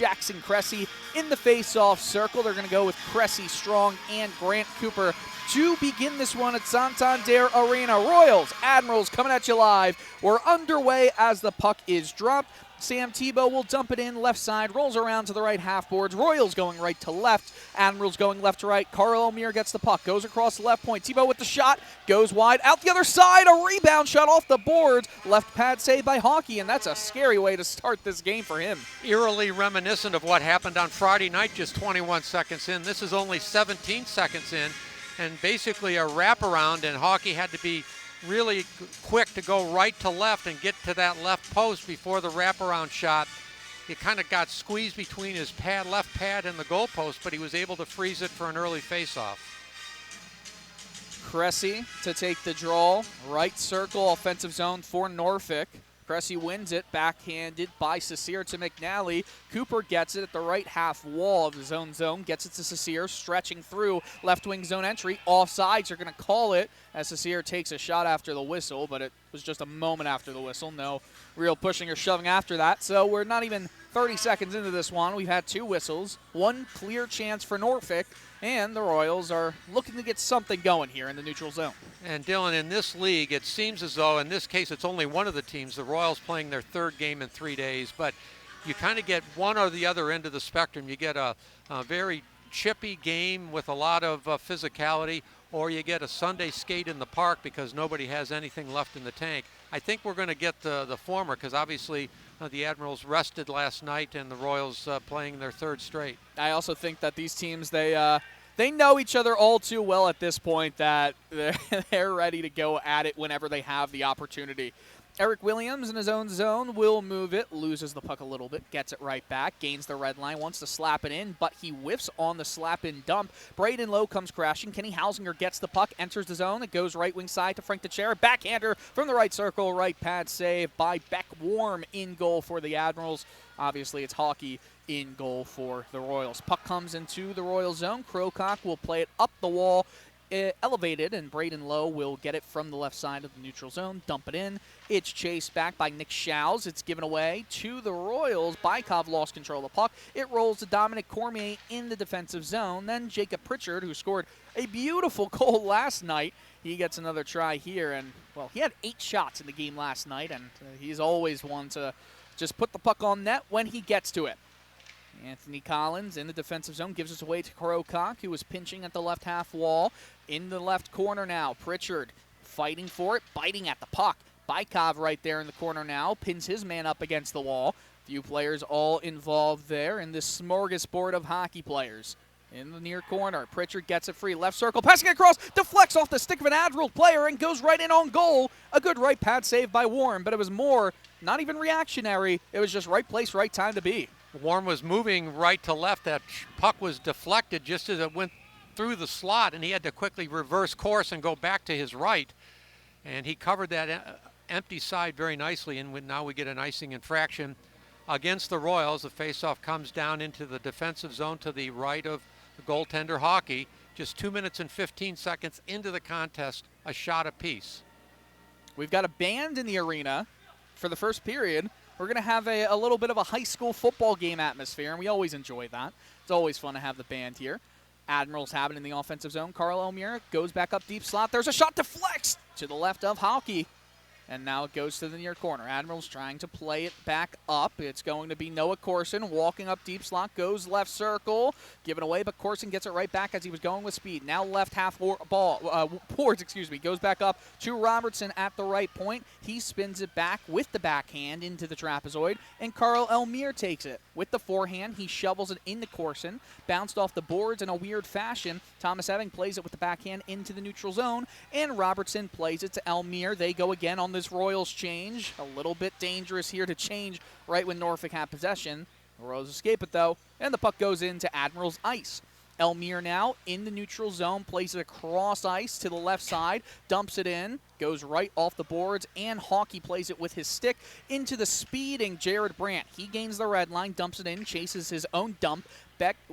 Jackson Cressy in the face-off circle. They're going to go with Cressy, Strong, and Grant Cooper to begin this one at Santander Arena. Royals, Admirals coming at you live. We're underway as the puck is dropped. Sam Tebow will dump it in left side, rolls around to the right half boards. Royals going right to left, Admirals going left to right. Carl Elmire gets the puck, goes across the left point. Tebow with the shot, goes wide, out the other side, a rebound shot off the boards. Left pad saved by Hockey, and that's a scary way to start this game for him. Eerily reminiscent of what happened on Friday night, just 21 seconds in. This is only 17 seconds in, and basically a wraparound, and Hockey had to be really quick to go right to left and get to that left post before the wraparound shot. It kind of got squeezed between his left pad and the goal post, but he was able to freeze it for an early faceoff. Cressy to take the draw, right circle, offensive zone for Norfolk. Cressy wins it, backhanded by Cecere to McNally. Cooper gets it at the right half wall of the zone, gets it to Cecere, stretching through left wing zone entry. Offsides are going to call it as Cecere takes a shot after the whistle, but it was just a moment after the whistle. No real pushing or shoving after that, so we're not even 30 seconds into this one. We've had two whistles, one clear chance for Norfolk, and the Royals are looking to get something going here in the neutral zone. And Dylan, in this league, it seems as though in this case it's only one of the teams, the Royals, playing their third game in 3 days, but you kind of get one or the other end of the spectrum. You get a very chippy game with a lot of physicality, or you get a Sunday skate in the park because nobody has anything left in the tank. I think we're going to get the former because obviously the Admirals rested last night and the Royals playing their third straight. I also think that these teams, they know each other all too well at this point that they're ready to go at it whenever they have the opportunity. Eric Williams in his own zone will move it, loses the puck a little bit, gets it right back, gains the red line, wants to slap it in, but he whiffs on the slap-in dump. Braden Lowe comes crashing. Kenny Hausinger gets the puck, enters the zone. It goes right wing side to Frank Teixeira. Backhander from the right circle, right pad save by Beck Warm in goal for the Admirals. Obviously, it's Hockey in goal for the Royals. Puck comes into the Royal zone. Crowcock will play it up the wall, elevated, and Braden Lowe will get it from the left side of the neutral zone, dump it in. It's chased back by Nick Schaus. It's given away to the Royals. Bykov lost control of the puck. It rolls to Dominic Cormier in the defensive zone. Then Jacob Pritchard, who scored a beautiful goal last night, he gets another try here. And, well, he had 8 shots in the game last night, and he's always one to just put the puck on net when he gets to it. Anthony Collins in the defensive zone gives us away to Crowcock, who was pinching at the left half wall. In the left corner now, Pritchard fighting for it, biting at the puck. Bykov right there in the corner now, pins his man up against the wall. Few players all involved there in this smorgasbord of hockey players. In the near corner, Pritchard gets it free. Left circle, passing across, deflects off the stick of an Admiral player and goes right in on goal. A good right pad save by Warren, but it was more, not even reactionary. It was just right place, right time to be. Warren was moving right to left. That puck was deflected just as it went through the slot, and he had to quickly reverse course and go back to his right. And he covered that empty side very nicely, and now we get an icing infraction against the Royals. The faceoff comes down into the defensive zone to the right of the goaltender Hockey. Just 2 minutes and 15 seconds into the contest, a shot apiece. We've got a band in the arena for the first period. We're going to have a little bit of a high school football game atmosphere, and we always enjoy that. It's always fun to have the band here. Admirals have it in the offensive zone. Carl Elmire goes back up deep slot. There's a shot deflects to the left of Hockey. And now it goes to the near corner. Admirals trying to play it back up. It's going to be Noah Corson walking up deep slot, goes left circle, given away, but Corson gets it right back as he was going with speed. Now left half boards, goes back up to Robertson at the right point. He spins it back with the backhand into the trapezoid, and Carl Elmire takes it. With the forehand, he shovels it into Corson, bounced off the boards in a weird fashion. Thomas Eving plays it with the backhand into the neutral zone, and Robertson plays it to Elmire. They go again on this Royals change. A little bit dangerous here to change right when Norfolk had possession. The Royals escape it, though, and the puck goes into Admirals ice. Elmire now in the neutral zone, plays it across ice to the left side, dumps it in, goes right off the boards, and Hockey plays it with his stick into the speeding Jared Brandt. He gains the red line, dumps it in, chases his own dump.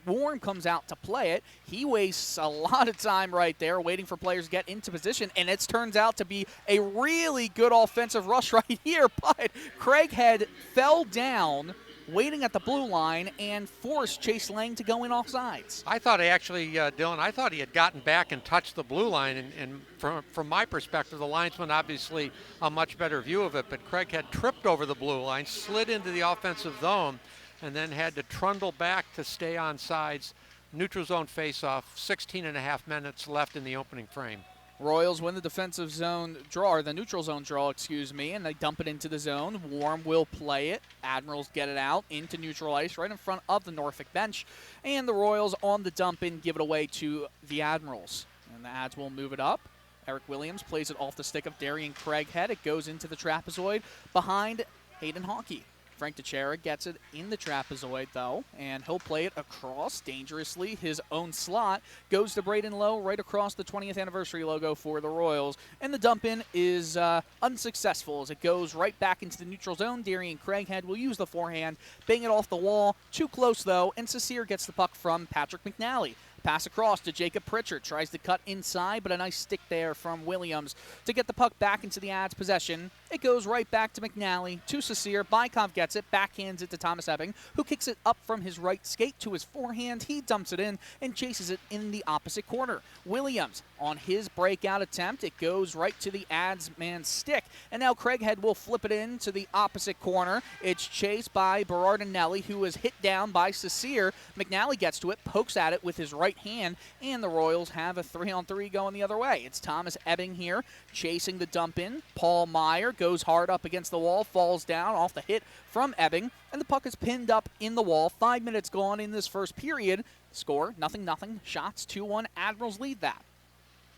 Warren comes out to play it. He wastes a lot of time right there waiting for players to get into position, and it turns out to be a really good offensive rush right here, but Craighead fell down waiting at the blue line and forced Chase Lang to go in offsides. I thought Dylan, I thought he had gotten back and touched the blue line, and from my perspective, the linesman obviously a much better view of it, but Craig had tripped over the blue line, slid into the offensive zone, and then had to trundle back to stay on sides. Neutral zone face-off, 16 and a half minutes left in the opening frame. Royals win the defensive zone draw, or the neutral zone draw, and they dump it into the zone. Warm will play it. Admirals get it out into neutral ice right in front of the Norfolk bench. And the Royals on the dump in give it away to the Admirals. And the Ads will move it up. Eric Williams plays it off the stick of Darian Craighead. It goes into the trapezoid behind Hayden Hawkey. Frank Teixeira gets it in the trapezoid, though, and he'll play it across dangerously. His own slot goes to Braden Lowe right across the 20th anniversary logo for the Royals. And the dump-in is unsuccessful as it goes right back into the neutral zone. Darian Craighead will use the forehand, bang it off the wall. Too close, though, and Cecere gets the puck from Patrick McNally. Pass across to Jacob Pritchard. Tries to cut inside, but a nice stick there from Williams to get the puck back into the Ads' possession. It goes right back to McNally, to Cecere. Bykov gets it, backhands it to Thomas Ebbing, who kicks it up from his right skate to his forehand. He dumps it in and chases it in the opposite corner. Williams on his breakout attempt. It goes right to the Ads' man's stick. And now Craighead will flip it in to the opposite corner. It's chased by Berardinelli, who is hit down by Cecere. McNally gets to it, pokes at it with his right hand, and the Royals have a 3-on-3 going the other way. It's Thomas Ebbing here chasing the dump in. Paul Meyer goes hard up against the wall, falls down off the hit from Ebbing, and the puck is pinned up in the wall. 5 minutes gone in this first period. Score, 0-0. Shots, 2-1. Admirals lead that.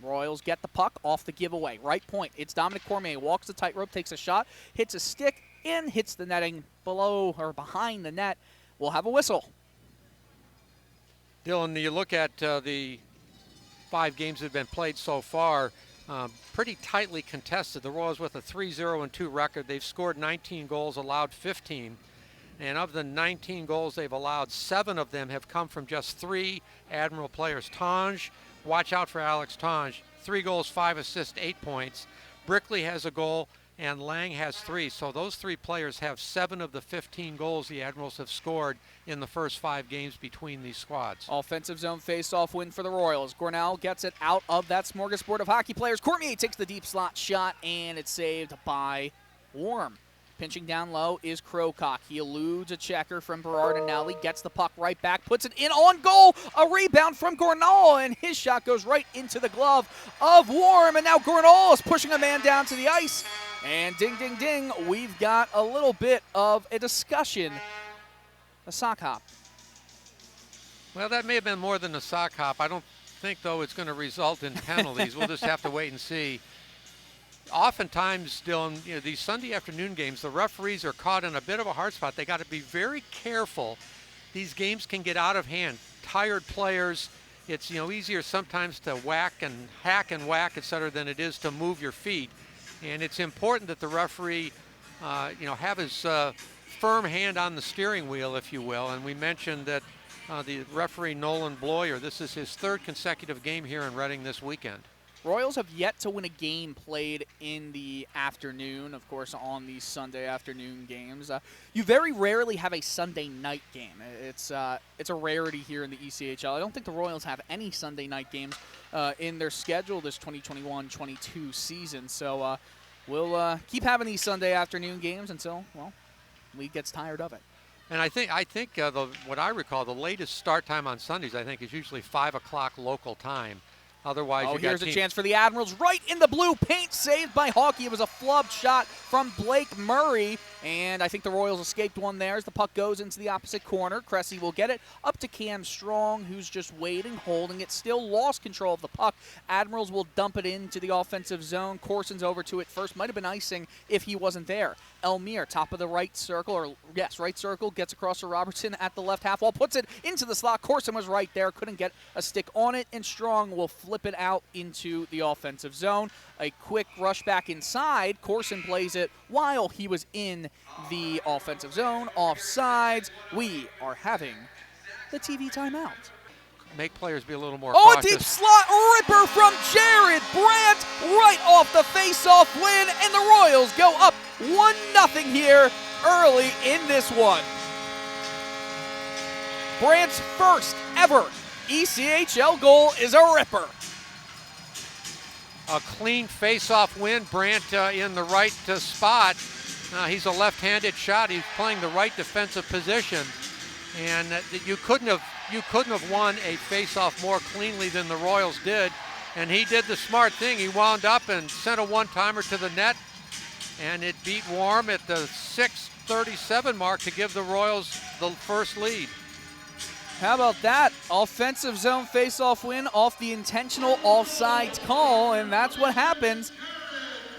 Royals get the puck off the giveaway. Right point. It's Dominic Cormier. Walks the tightrope, takes a shot, hits a stick, and hits the netting below or behind the net. We'll have a whistle. Dylan, you look at the 5 games that have been played so far, pretty tightly contested. The Royals with a 3-0-2 record. They've scored 19 goals, allowed 15. And of the 19 goals they've allowed, 7 of them have come from just 3 Admiral players. Tange, watch out for Alex Tange. 3 goals, 5 assists, 8 points. Brickley has a goal, and Lang has 3. So those 3 players have 7 of the 15 goals the Admirals have scored in the first 5 games between these squads. Offensive zone face-off win for the Royals. Gornell gets it out of that smorgasbord of hockey players. Cormier takes the deep slot shot, and it's saved by Warm. Pinching down low is Krokock. He eludes a checker from Berardinelli, gets the puck right back, puts it in on goal. A rebound from Gornall, and his shot goes right into the glove of Warm. And now Gornall is pushing a man down to the ice. And ding, ding, ding, we've got a little bit of a discussion. A sock hop. Well, that may have been more than a sock hop. I don't think, though, it's going to result in penalties. We'll just have to wait and see. Oftentimes, Dylan, these Sunday afternoon games, the referees are caught in a bit of a hard spot. They got to be very careful. These games can get out of hand. Tired players, it's easier sometimes to whack and hack and whack, et cetera, than it is to move your feet. And it's important that the referee, have his firm hand on the steering wheel, if you will. And we mentioned that the referee Nolan Bloyer, this is his 3rd consecutive game here in Reading this weekend. Royals have yet to win a game played in the afternoon, of course, on these Sunday afternoon games. You very rarely have a Sunday night game. It's a rarity here in the ECHL. I don't think the Royals have any Sunday night games in their schedule this 2021-22 season. So we'll keep having these Sunday afternoon games until, well, league gets tired of it. And I think what I recall, the latest start time on Sundays, I think, is usually 5 o'clock local time. Otherwise, here's a chance for the Admirals right in the blue paint, saved by Hawkey. It was a flubbed shot from Blake Murray, and I think the Royals escaped one there as the puck goes into the opposite corner. Cressy will get it up to Cam Strong, who's just waiting, holding it, still lost control of the puck. Admirals will dump it into the offensive zone. Corson's over to it first. Might have been icing if he wasn't there. Elmire, top of the right circle, right circle, gets across to Robertson at the left half wall, puts it into the slot. Corson was right there, couldn't get a stick on it, and Strong will flip it out into the offensive zone. A quick rush back inside. Corson plays it while he was in the offensive zone. Offsides. We are having the TV timeout. Make players be a little more cautious. A deep slot ripper from Jared Brandt right off the face-off win, and the Royals go up 1-0 here early in this one. Brandt's first ever ECHL goal is a ripper. A clean face-off win. Brandt in the right spot. He's a left-handed shot. He's playing the right defensive position, and you couldn't have won a face-off more cleanly than the Royals did. And he did the smart thing. He wound up and sent a one-timer to the net, and it beat warm at the 6:37 mark to give the Royals the first lead. How about that? Offensive zone face-off win off the intentional offsides call, and that's what happens.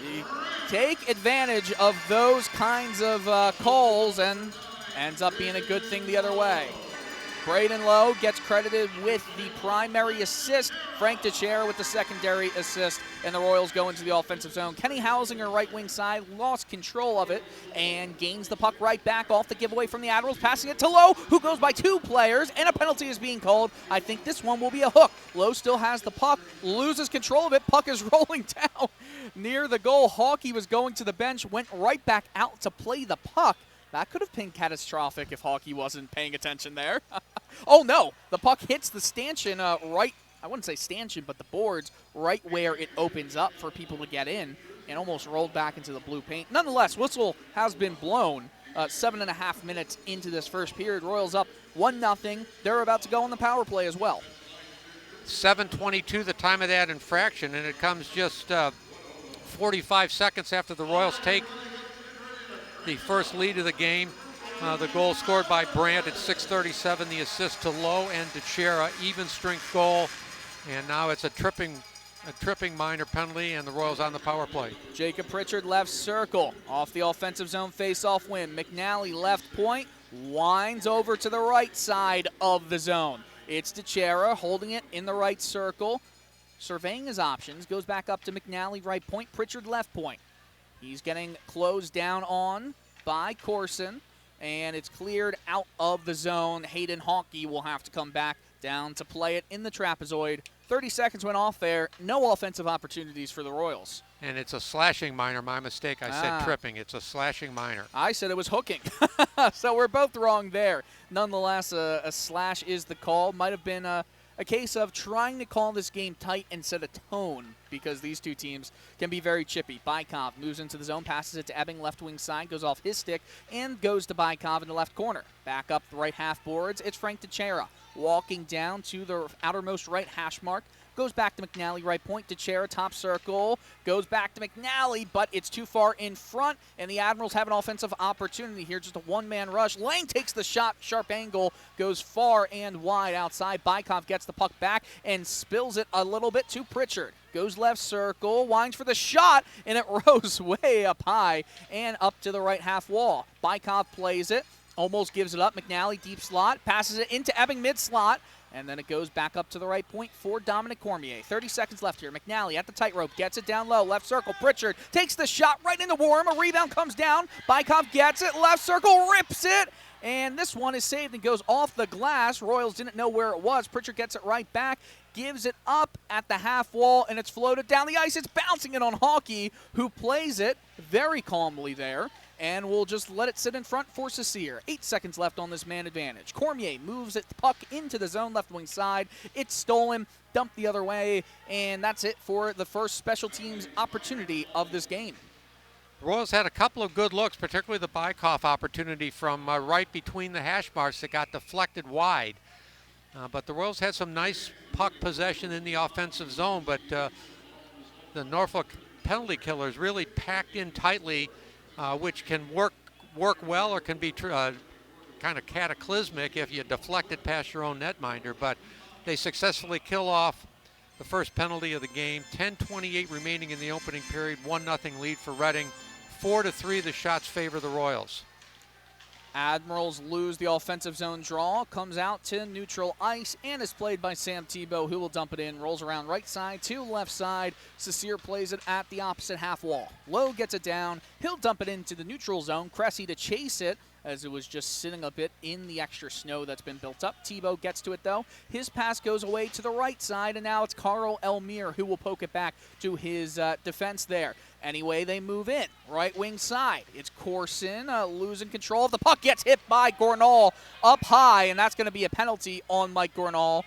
You take advantage of those kinds of calls, and ends up being a good thing the other way. Braden Lowe gets credited with the primary assist. Frank DeChiara with the secondary assist, and the Royals go into the offensive zone. Kenny Hausinger, right wing side, lost control of it and gains the puck right back off the giveaway from the Admirals, passing it to Lowe, who goes by two players, and a penalty is being called. I think this one will be a hook. Lowe still has the puck, loses control of it. Puck is rolling down near the goal. Hawkey was going to the bench, went right back out to play the puck. That could have been catastrophic if Hawkey wasn't paying attention there. Oh, no. The puck hits the stanchion right, I wouldn't say stanchion, but the boards right where it opens up for people to get in, and almost rolled back into the blue paint. Nonetheless, whistle has been blown 7.5 minutes into this first period. Royals up 1-0. They're about to go on the power play as well. 7:22 the time of that infraction, and it comes just 45 seconds after the Royals take the first lead of the game. The goal scored by Brandt at 6:37, the assist to Lowe and DeChiara, even strength goal, and now it's a tripping minor penalty, and the Royals on the power play. Jacob Pritchard left circle, off the offensive zone face-off win. McNally left point, winds over to the right side of the zone. It's DeChiara holding it in the right circle, surveying his options, goes back up to McNally right point, Pritchard left point. He's getting closed down on by Corson, and it's cleared out of the zone. Hayden Hawkey will have to come back down to play it in the trapezoid. 30 seconds went off there. No offensive opportunities for the Royals. And it's a slashing minor. My mistake. I said tripping. It's a slashing minor. I said it was hooking. So we're both wrong there. Nonetheless, a slash is the call. Might have been a case of trying to call this game tight and set a tone, because these two teams can be very chippy. Bykov moves into the zone, passes it to Ebbing, left wing side, goes off his stick, and goes to Bykov in the left corner. Back up the right half boards, it's Frank DeChiara walking down to the outermost right hash mark. Goes back to McNally, right point. DeChiara, top circle. Goes back to McNally, but it's too far in front, and the Admirals have an offensive opportunity here. Just a one-man rush. Lang takes the shot. Sharp angle. Goes far and wide outside. Bykov gets the puck back and spills it a little bit to Pritchard. Goes left circle, winds for the shot, and it rose way up high and up to the right half wall. Bykov plays it. Almost gives it up. McNally, deep slot. Passes it into Ebbing, mid-slot. And then it goes back up to the right point for Dominic Cormier. 30 seconds left here. McNally at the tightrope, gets it down low, left circle. Pritchard takes the shot right into Warm. A rebound comes down. Bykov gets it, left circle, rips it. And this one is saved and goes off the glass. Royals didn't know where it was. Pritchard gets it right back, gives it up at the half wall, and it's floated down the ice. It's bouncing it on Hawkey, who plays it very calmly there. And we'll just let it sit in front for Cecere. 8 seconds left on this man advantage. Cormier moves it, puck into the zone, left wing side. It's stolen, dumped the other way, and that's it for the first special teams opportunity of this game. The Royals had a couple of good looks, particularly the Bykov opportunity from right between the hash marks that got deflected wide. But the Royals had some nice puck possession in the offensive zone, but the Norfolk penalty killers really packed in tightly, which can work well or can be kind of cataclysmic if you deflect it past your own netminder. But they successfully kill off the first penalty of the game. 10:28 remaining in the opening period. 1-0 lead for Reading. 4-3 the shots favor the Royals. Admirals lose the offensive zone draw, comes out to neutral ice, and is played by Sam Tebow, who will dump it in, rolls around right side to left side. Cecere plays it at the opposite half wall. Lowe gets it down. He'll dump it into the neutral zone. Cressy to chase it as it was just sitting a bit in the extra snow that's been built up. Tebow gets to it, though. His pass goes away to the right side, and now it's Carl Elmire who will poke it back to his defense there. Anyway, they move in. Right wing side. It's Corson losing control of the puck. Gets hit by Gornall up high, and that's going to be a penalty on Mike Gornall.